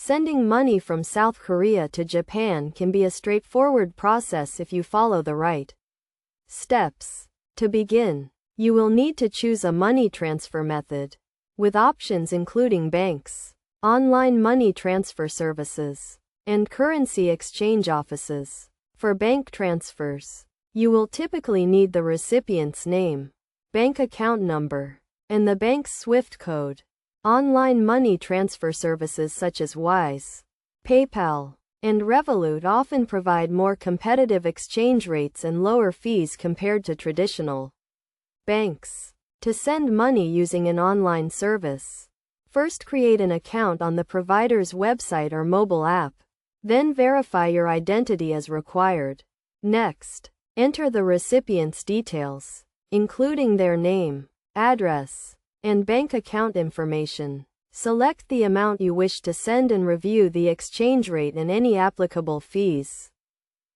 Sending money from South Korea to Japan can be a straightforward process if you follow the right steps. To begin, you will need to choose a money transfer method, with options including banks, online money transfer services, and currency exchange offices. For bank transfers, you will typically need the recipient's name, bank account number, and the bank's SWIFT code. Online money transfer services such as Wise, PayPal, and Revolut often provide more competitive exchange rates and lower fees compared to traditional banks. To send money using an online service, first create an account on the provider's website or mobile app. Then verify your identity as required. Next, enter the recipient's details, including their name, address, and bank account information. Select the amount you wish to send and review the exchange rate and any applicable fees.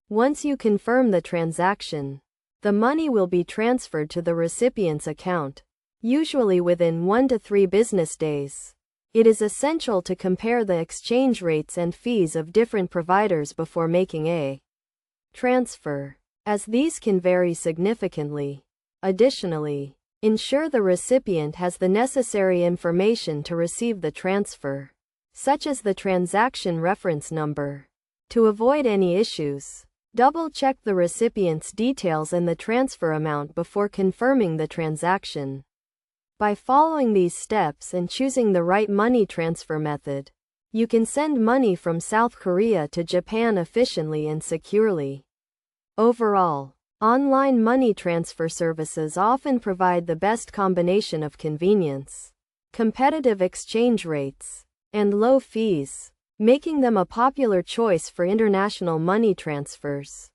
Once you confirm the transaction, the money will be transferred to the recipient's account, usually within 1 to 3 business days. It is essential to compare the exchange rates and fees of different providers before making a transfer, as these can vary significantly. Additionally, ensure the recipient has the necessary information to receive the transfer, such as the transaction reference number. To avoid any issues, double-check the recipient's details and the transfer amount before confirming the transaction. By following these steps and choosing the right money transfer method, you can send money from South Korea to Japan efficiently and securely. Overall, online money transfer services often provide the best combination of convenience, competitive exchange rates, and low fees, making them a popular choice for international money transfers.